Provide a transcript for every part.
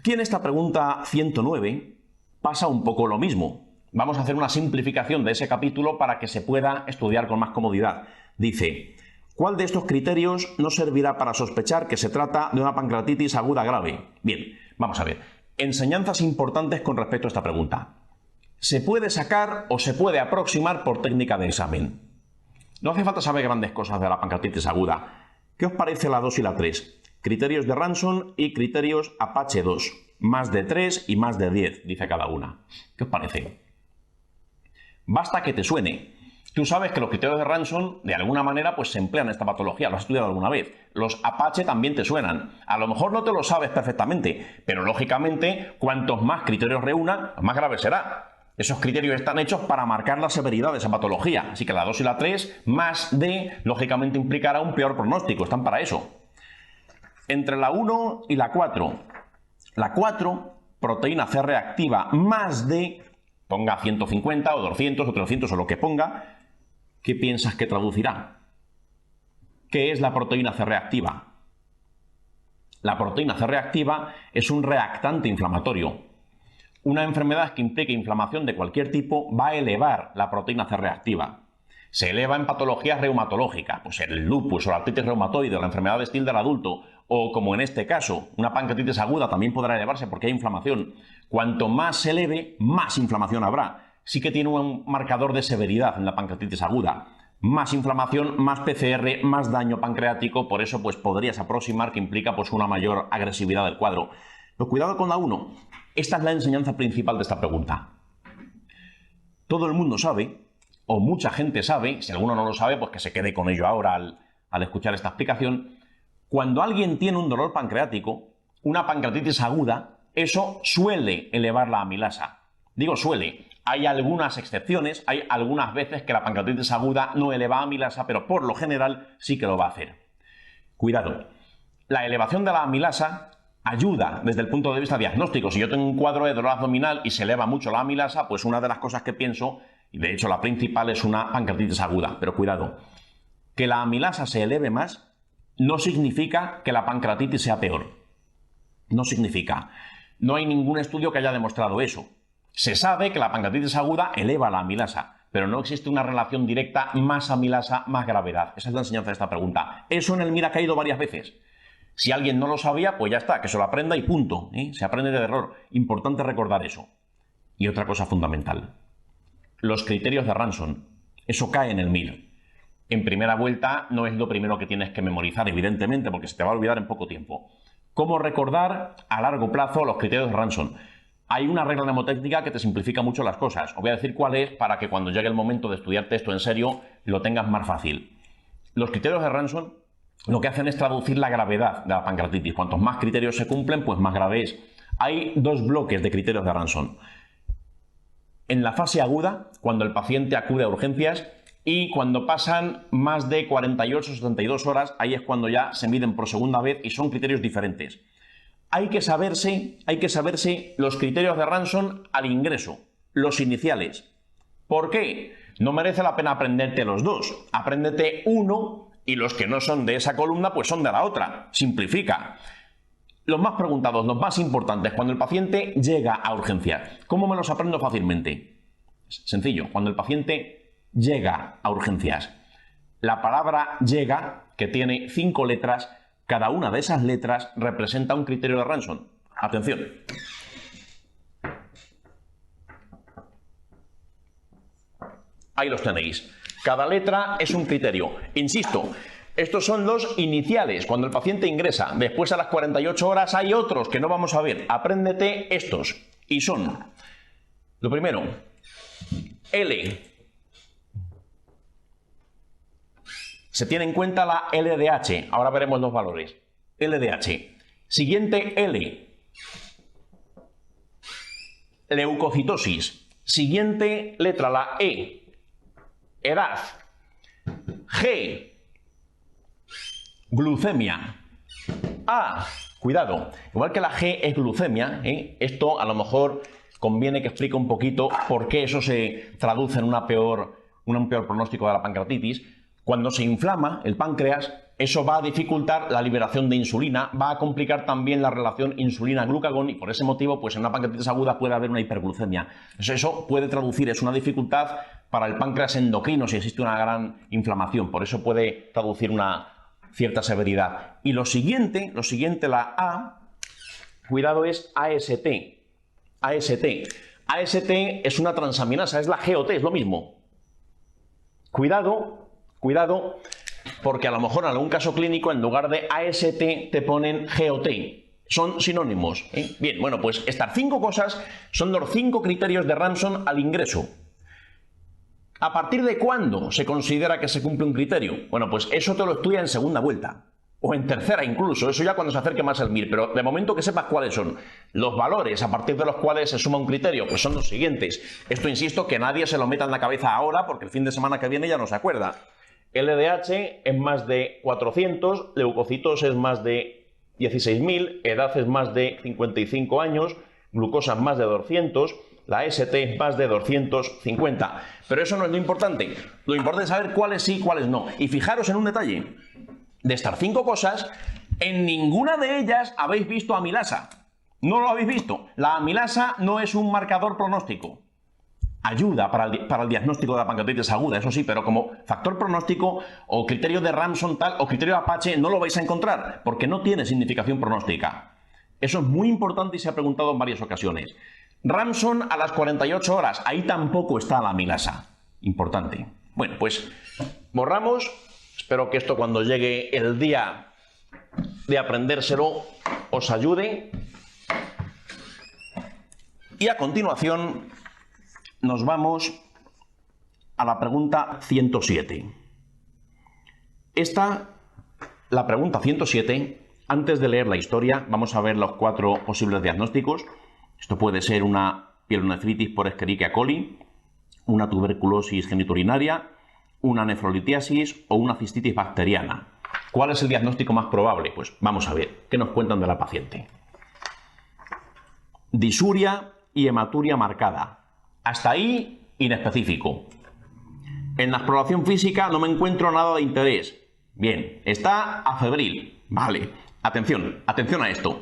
Aquí en esta pregunta 109 pasa un poco lo mismo. Vamos a hacer una simplificación de ese capítulo para que se pueda estudiar con más comodidad. Dice, ¿cuál de estos criterios no servirá para sospechar que se trata de una pancreatitis aguda grave? Bien, vamos a ver. Enseñanzas importantes con respecto a esta pregunta. Se puede sacar o se puede aproximar por técnica de examen. No hace falta saber grandes cosas de la pancreatitis aguda. ¿Qué os parece la 2 y la 3? Criterios de Ranson y criterios Apache 2. Más de 3 y más de 10, dice cada una. ¿Qué os parece? Basta que te suene. Tú sabes que los criterios de Ranson, de alguna manera, pues se emplean en esta patología. Lo has estudiado alguna vez. Los Apache también te suenan. A lo mejor no te lo sabes perfectamente, pero lógicamente, cuantos más criterios reúnan, más grave será. Esos criterios están hechos para marcar la severidad de esa patología. Así que la 2 y la 3, más de, lógicamente implicará un peor pronóstico. Están para eso. Entre la 1 y la 4. La 4, proteína C reactiva, más de, ponga 150 o 200 o 300 o lo que ponga, ¿qué piensas que traducirá? ¿Qué es la proteína C reactiva? La proteína C reactiva es un reactante inflamatorio. Una enfermedad que implique inflamación de cualquier tipo va a elevar la proteína C reactiva. Se eleva en patologías reumatológicas, pues el lupus o la artritis reumatoide o la enfermedad de Still del adulto, o como en este caso, una pancreatitis aguda también podrá elevarse porque hay inflamación. Cuanto más se eleve, más inflamación habrá. Sí que tiene un marcador de severidad en la pancreatitis aguda. Más inflamación, más PCR, más daño pancreático, por eso pues podrías aproximar que implica pues una mayor agresividad del cuadro. Pero cuidado con la 1. Esta es la enseñanza principal de esta pregunta. Todo el mundo sabe, o mucha gente sabe, si alguno no lo sabe, pues que se quede con ello ahora al escuchar esta explicación. Cuando alguien tiene un dolor pancreático, una pancreatitis aguda, eso suele elevar la amilasa. Digo suele, hay algunas excepciones, hay algunas veces que la pancreatitis aguda no eleva amilasa, pero por lo general sí que lo va a hacer. Cuidado, la elevación de la amilasa ayuda desde el punto de vista diagnóstico. Si yo tengo un cuadro de dolor abdominal y se eleva mucho la amilasa, pues una de las cosas que pienso, y de hecho la principal, es una pancreatitis aguda. Pero cuidado, que la amilasa se eleve más no significa que la pancreatitis sea peor. No significa. No hay ningún estudio que haya demostrado eso. Se sabe que la pancreatitis aguda eleva la amilasa, pero no existe una relación directa más amilasa, más gravedad. Esa es la enseñanza de esta pregunta. Eso en el MIR ha caído varias veces. Si alguien no lo sabía, pues ya está, que se lo aprenda y punto. Se aprende de error. Importante recordar eso. Y otra cosa fundamental. Los criterios de Ranson. Eso cae en el MIR. En primera vuelta no es lo primero que tienes que memorizar, evidentemente, porque se te va a olvidar en poco tiempo. ¿Cómo recordar a largo plazo los criterios de Ranson? Hay una regla mnemotécnica que te simplifica mucho las cosas. Os voy a decir cuál es para que cuando llegue el momento de estudiarte esto en serio lo tengas más fácil. Los criterios de Ranson lo que hacen es traducir la gravedad de la pancreatitis. Cuantos más criterios se cumplen, pues más grave es. Hay dos bloques de criterios de Ranson. En la fase aguda, cuando el paciente acude a urgencias, y cuando pasan más de 48 o 72 horas, ahí es cuando ya se miden por segunda vez y son criterios diferentes. Hay que saberse los criterios de Ranson al ingreso, los iniciales. ¿Por qué? No merece la pena aprenderte los dos. Apréndete uno y los que no son de esa columna pues son de la otra. Simplifica. Los más preguntados, los más importantes, cuando el paciente llega a urgencias. ¿Cómo me los aprendo fácilmente? Sencillo, cuando el paciente llega a urgencias. La palabra llega, que tiene 5 letras, cada una de esas letras representa un criterio de Ranson. Atención. Ahí los tenéis. Cada letra es un criterio. Insisto, estos son los iniciales, cuando el paciente ingresa. Después a las 48 horas hay otros que no vamos a ver. Apréndete estos. Y son, lo primero, L. Se tiene en cuenta la LDH. Ahora veremos los valores. LDH. Siguiente, L. Leucocitosis. Siguiente letra, la E. Edad. G. Glucemia. A. Cuidado. Igual que la G es glucemia, esto a lo mejor conviene que explique un poquito por qué eso se traduce en un peor pronóstico de la pancreatitis. Cuando se inflama el páncreas, eso va a dificultar la liberación de insulina, va a complicar también la relación insulina-glucagón y por ese motivo, pues en una pancreatitis aguda puede haber una hiperglucemia. Eso puede traducir, es una dificultad para el páncreas endocrino si existe una gran inflamación, por eso puede traducir una cierta severidad. Y lo siguiente, la A, cuidado, es AST. AST es una transaminasa, es la GOT, es lo mismo. Cuidado, porque a lo mejor en algún caso clínico en lugar de AST te ponen GOT. Son sinónimos, ¿eh? Bien, bueno, pues estas 5 cosas son los 5 criterios de Ramson al ingreso. ¿A partir de cuándo se considera que se cumple un criterio? Bueno, pues eso te lo estudia en segunda vuelta. O en tercera incluso, eso ya cuando se acerque más al MIR, pero de momento que sepas cuáles son los valores a partir de los cuales se suma un criterio, pues son los siguientes. Esto insisto, que nadie se lo meta en la cabeza ahora, porque el fin de semana que viene ya no se acuerda. LDH es más de 400, leucocitos es más de 16.000, edad es más de 55 años, glucosa más de 200, la ST es más de 250. Pero eso no es lo importante. Lo importante es saber cuáles sí, cuáles no. Y fijaros en un detalle. De estas 5 cosas, en ninguna de ellas habéis visto amilasa. No lo habéis visto. La amilasa no es un marcador pronóstico. Ayuda para el diagnóstico de la pancreatitis aguda, eso sí, pero como factor pronóstico o criterio de Ramson tal o criterio Apache no lo vais a encontrar porque no tiene significación pronóstica. Eso es muy importante y se ha preguntado en varias ocasiones. Ramson a las 48 horas, ahí tampoco está la amilasa. Importante. Bueno, pues borramos. Espero que esto cuando llegue el día de aprendérselo os ayude. Y a continuación nos vamos a la pregunta 107. La pregunta 107, antes de leer la historia, vamos a ver los 4 posibles diagnósticos. Esto puede ser una pielonefritis por Escherichia coli, una tuberculosis genitourinaria, una nefrolitiasis o una cistitis bacteriana. ¿Cuál es el diagnóstico más probable? Pues vamos a ver, ¿qué nos cuentan de la paciente? Disuria y hematuria marcada. Hasta ahí, inespecífico. En la exploración física no me encuentro nada de interés. Bien, está afebril. Vale, atención a esto.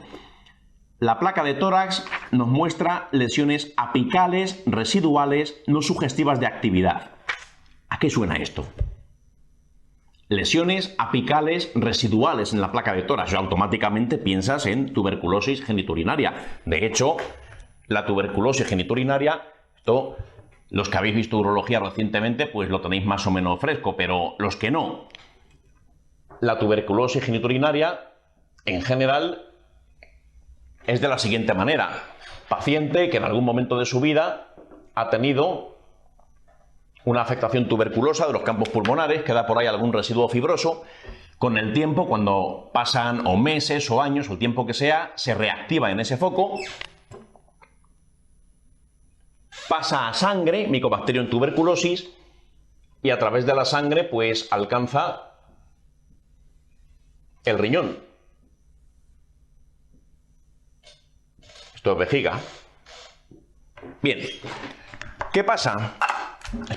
La placa de tórax nos muestra lesiones apicales, residuales, no sugestivas de actividad. ¿A qué suena esto? Lesiones apicales residuales en la placa de tórax. Automáticamente piensas en tuberculosis genitourinaria. De hecho, la tuberculosis genitourinaria, esto, los que habéis visto urología recientemente, pues lo tenéis más o menos fresco, pero los que no. La tuberculosis genitourinaria, en general, es de la siguiente manera. Paciente que en algún momento de su vida ha tenido una afectación tuberculosa de los campos pulmonares, queda por ahí algún residuo fibroso. Con el tiempo, cuando pasan o meses o años, o el tiempo que sea, se reactiva en ese foco, pasa a sangre, Mycobacterium tuberculosis, y a través de la sangre, pues alcanza el riñón. Esto es vejiga. Bien, ¿qué pasa?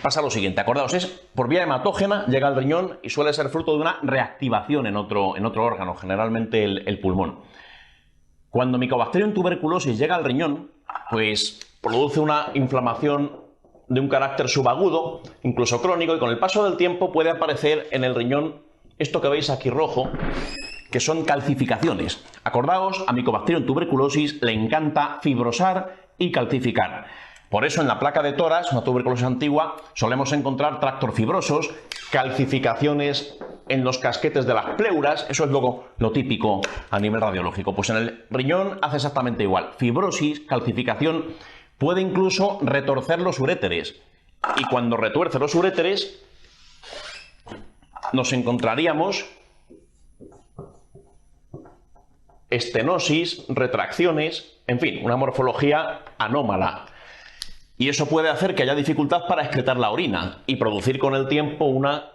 Pasa lo siguiente, acordaos, es por vía hematógena, llega al riñón y suele ser fruto de una reactivación en otro órgano, generalmente el pulmón. Cuando Mycobacterium tuberculosis llega al riñón, pues produce una inflamación de un carácter subagudo, incluso crónico, y con el paso del tiempo puede aparecer en el riñón esto que veis aquí rojo, que son calcificaciones. Acordaos, a Mycobacterium tuberculosis le encanta fibrosar y calcificar. Por eso en la placa de tórax, una tuberculosis antigua, solemos encontrar tractor fibrosos, calcificaciones en los casquetes de las pleuras, eso es luego lo típico a nivel radiológico. Pues en el riñón hace exactamente igual, fibrosis, calcificación, puede incluso retorcer los uréteres. Y cuando retuerce los uréteres, nos encontraríamos estenosis, retracciones, en fin, una morfología anómala. Y eso puede hacer que haya dificultad para excretar la orina y producir con el tiempo una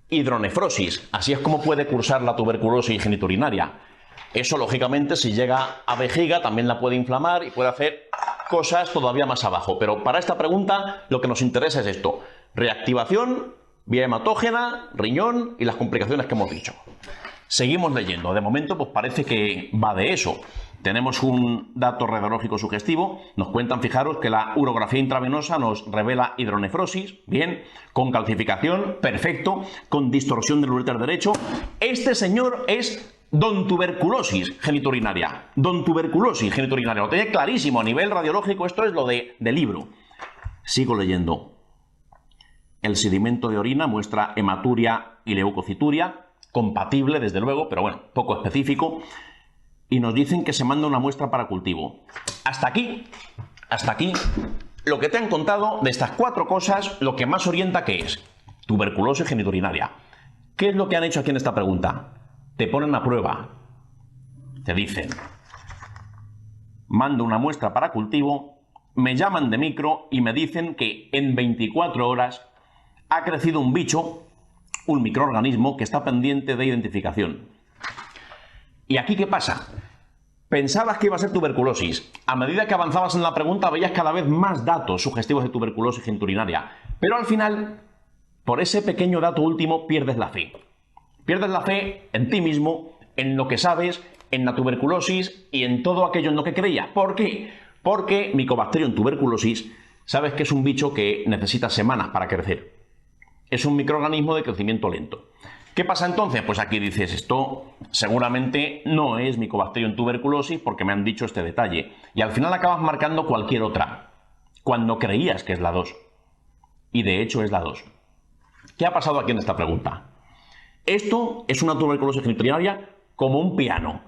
hidronefrosis. Así es como puede cursar la tuberculosis genitourinaria. Eso, lógicamente, si llega a vejiga, también la puede inflamar y puede hacer cosas todavía más abajo. Pero para esta pregunta lo que nos interesa es esto: reactivación vía hematógena, riñón y las complicaciones que hemos dicho. Seguimos leyendo. De momento, pues parece que va de eso. Tenemos un dato radiológico sugestivo. Nos cuentan, fijaros, que la urografía intravenosa nos revela hidronefrosis. Bien. Con calcificación. Perfecto. Con distorsión del uréter derecho. Este señor es don tuberculosis genitourinaria. Don tuberculosis genitourinaria. Lo tiene clarísimo. A nivel radiológico, esto es lo de libro. Sigo leyendo. El sedimento de orina muestra hematuria y leucocituria. Compatible, desde luego, pero bueno, poco específico. Y nos dicen que se manda una muestra para cultivo. Hasta aquí, lo que te han contado de estas 4 cosas, lo que más orienta que es tuberculosis genitourinaria. ¿Qué es lo que han hecho aquí en esta pregunta? Te ponen a prueba. Te dicen, mando una muestra para cultivo, me llaman de micro y me dicen que en 24 horas ha crecido un bicho, un microorganismo que está pendiente de identificación. ¿Y aquí qué pasa? Pensabas que iba a ser tuberculosis. A medida que avanzabas en la pregunta veías cada vez más datos sugestivos de tuberculosis genitourinaria. Pero al final, por ese pequeño dato último, pierdes la fe. Pierdes la fe en ti mismo, en lo que sabes, en la tuberculosis y en todo aquello en lo que creías. ¿Por qué? Porque Mycobacterium tuberculosis, sabes que es un bicho que necesita semanas para crecer. Es un microorganismo de crecimiento lento. ¿Qué pasa entonces? Pues aquí dices, esto seguramente no es Mycobacterium tuberculosis porque me han dicho este detalle. Y al final acabas marcando cualquier otra, cuando creías que es la 2. Y de hecho es la 2. ¿Qué ha pasado aquí en esta pregunta? Esto es una tuberculosis genitourinaria como un piano.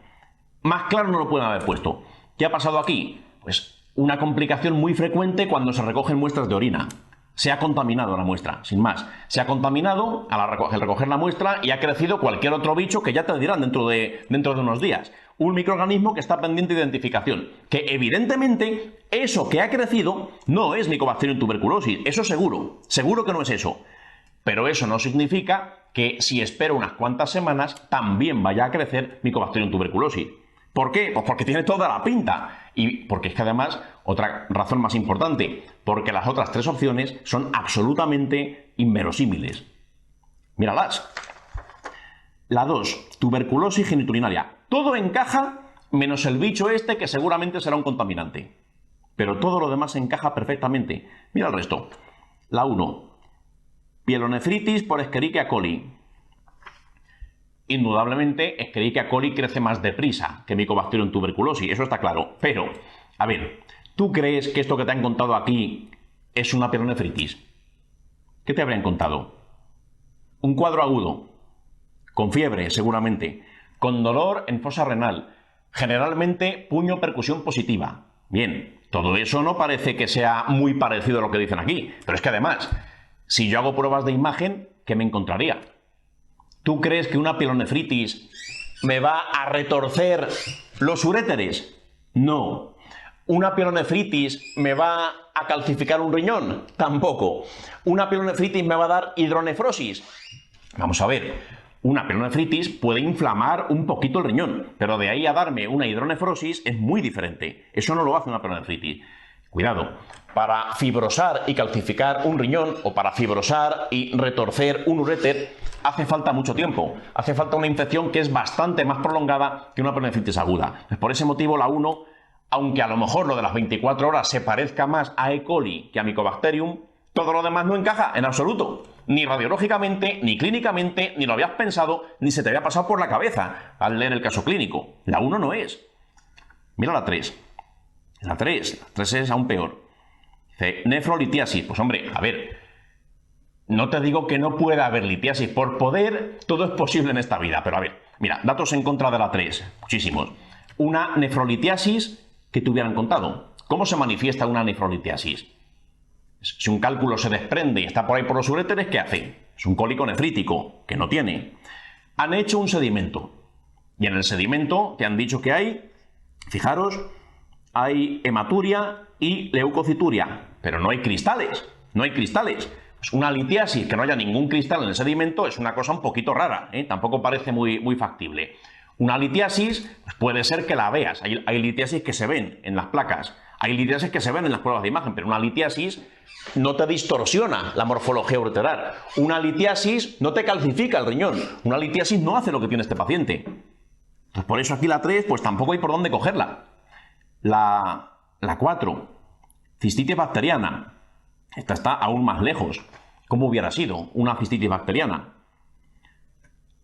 Más claro no lo pueden haber puesto. ¿Qué ha pasado aquí? Pues una complicación muy frecuente cuando se recogen muestras de orina. Se ha contaminado la muestra, sin más. Se ha contaminado al recoger la muestra y ha crecido cualquier otro bicho que ya te dirán dentro de unos días. Un microorganismo que está pendiente de identificación. Que evidentemente eso que ha crecido no es Mycobacterium tuberculosis. Eso seguro. Seguro que no es eso. Pero eso no significa que si espero unas cuantas semanas también vaya a crecer Mycobacterium tuberculosis. ¿Por qué? Pues porque tiene toda la pinta. Y porque es que además, otra razón más importante, porque las otras 3 opciones son absolutamente inverosímiles. Míralas. La 2, tuberculosis genitourinaria. Todo encaja menos el bicho este que seguramente será un contaminante. Pero todo lo demás encaja perfectamente. Mira el resto. La 1, pielonefritis por Escherichia coli. Indudablemente, Escherichia coli crece más deprisa que Mycobacterium tuberculosis, eso está claro. Pero, a ver, ¿tú crees que esto que te han contado aquí es una pielonefritis? ¿Qué te habrían contado? Un cuadro agudo, con fiebre seguramente, con dolor en fosa renal, generalmente puño percusión positiva. Bien, todo eso no parece que sea muy parecido a lo que dicen aquí, pero es que además, si yo hago pruebas de imagen, ¿qué me encontraría? ¿Tú crees que una pielonefritis me va a retorcer los uréteres? No. ¿Una pielonefritis me va a calcificar un riñón? Tampoco. ¿Una pielonefritis me va a dar hidronefrosis? Vamos a ver. Una pielonefritis puede inflamar un poquito el riñón, pero de ahí a darme una hidronefrosis es muy diferente. Eso no lo hace una pielonefritis. Cuidado. Para fibrosar y calcificar un riñón o para fibrosar y retorcer un uréter hace falta mucho tiempo. Hace falta una infección que es bastante más prolongada que una pielonefritis aguda. Por ese motivo la 1, aunque a lo mejor lo de las 24 horas se parezca más a E. coli que a Mycobacterium, todo lo demás no encaja en absoluto. Ni radiológicamente, ni clínicamente, ni lo habías pensado, ni se te había pasado por la cabeza al leer el caso clínico. La 1 no es. Mira la 3. La 3 es aún peor. Dice, nefrolitiasis. Pues hombre, a ver, no te digo que no pueda haber litiasis. Por poder, todo es posible en esta vida. Pero a ver, mira, datos en contra de la 3, muchísimos. Una nefrolitiasis que te hubieran contado. ¿Cómo se manifiesta una nefrolitiasis? Si un cálculo se desprende y está por ahí por los uréteres, ¿qué hace? Es un cólico nefrítico, que no tiene. Han hecho un sedimento. Y en el sedimento te han dicho que hay, fijaros, hay hematuria y leucocituria, pero no hay cristales, no hay cristales. Pues una litiasis que no haya ningún cristal en el sedimento es una cosa un poquito rara, ¿eh? Tampoco parece muy factible. Una litiasis pues puede ser que la veas. Hay litiasis que se ven en las placas, hay litiasis que se ven en las pruebas de imagen, pero una litiasis no te distorsiona la morfología ureteral. Una litiasis no te calcifica el riñón. Una litiasis no hace lo que tiene este paciente. Entonces, por eso aquí la 3, pues tampoco hay por dónde cogerla. La 4, cistitis bacteriana. Esta está aún más lejos. ¿Cómo hubiera sido una cistitis bacteriana?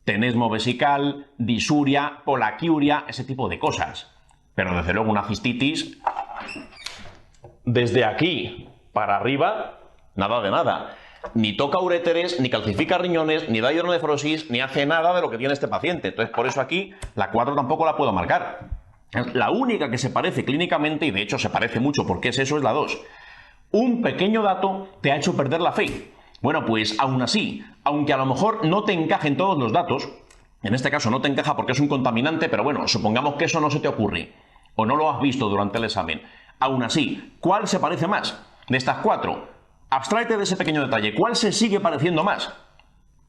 Tenesmo vesical, disuria, polaquiuria, ese tipo de cosas. Pero desde luego una cistitis, desde aquí para arriba, nada de nada. Ni toca uréteres, ni calcifica riñones, ni da hidronefrosis, ni hace nada de lo que tiene este paciente. Entonces, por eso aquí la 4 tampoco la puedo marcar. La única que se parece clínicamente, y de hecho se parece mucho porque es eso, es la 2. Un pequeño dato te ha hecho perder la fe. Bueno, pues aún así, aunque a lo mejor no te encajen todos los datos, en este caso no te encaja porque es un contaminante, pero bueno, supongamos que eso no se te ocurre, o no lo has visto durante el examen. Aún así, ¿cuál se parece más? De estas 4, abstráete de ese pequeño detalle. ¿Cuál se sigue pareciendo más?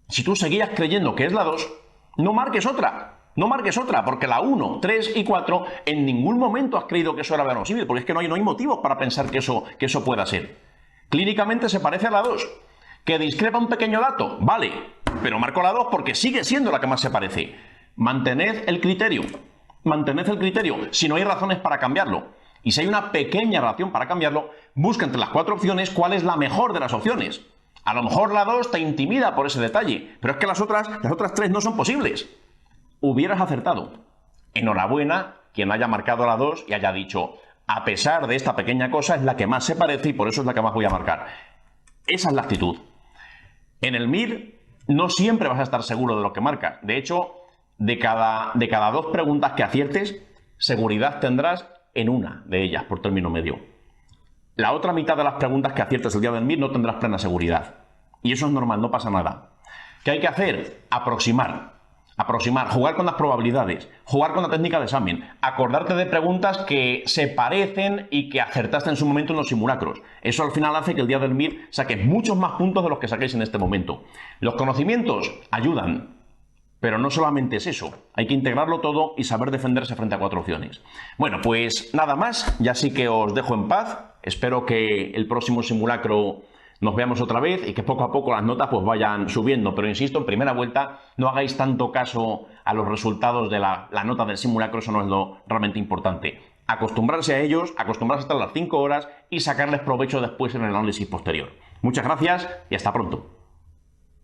Si tú seguías creyendo que es la 2, no marques otra. No marques otra, porque la 1, 3 y 4 en ningún momento has creído que eso era verosímil, porque es que no hay motivos para pensar que eso pueda ser. Clínicamente se parece a la 2. ¿Que discrepa un pequeño dato? Vale, pero marco la 2 porque sigue siendo la que más se parece. Mantened el criterio. Mantened el criterio. Si no hay razones para cambiarlo, y si hay una pequeña razón para cambiarlo, busca entre las 4 opciones cuál es la mejor de las opciones. A lo mejor la 2 te intimida por ese detalle, pero es que las otras 3 no son posibles. Hubieras acertado. Enhorabuena quien haya marcado la 2 y haya dicho, a pesar de esta pequeña cosa, es la que más se parece y por eso es la que más voy a marcar. Esa es la actitud. En el MIR no siempre vas a estar seguro de lo que marcas. De hecho, de cada 2 preguntas que aciertes, seguridad tendrás en una de ellas por término medio. La otra mitad de las preguntas que aciertes el día del MIR no tendrás plena seguridad. Y eso es normal, no pasa nada. ¿Qué hay que hacer? Aproximar, jugar con las probabilidades, jugar con la técnica de examen, acordarte de preguntas que se parecen y que acertaste en su momento en los simulacros. Eso al final hace que el día del MIR saques muchos más puntos de los que saquéis en este momento. Los conocimientos ayudan, pero no solamente es eso. Hay que integrarlo todo y saber defenderse frente a 4 opciones. Bueno, pues nada más, ya sí que os dejo en paz. Espero que el próximo simulacro nos veamos otra vez y que poco a poco las notas pues vayan subiendo. Pero insisto, en primera vuelta no hagáis tanto caso a los resultados de la nota del simulacro, eso no es lo realmente importante. Acostumbrarse a ellos, acostumbrarse hasta las 5 horas y sacarles provecho después en el análisis posterior. Muchas gracias y hasta pronto.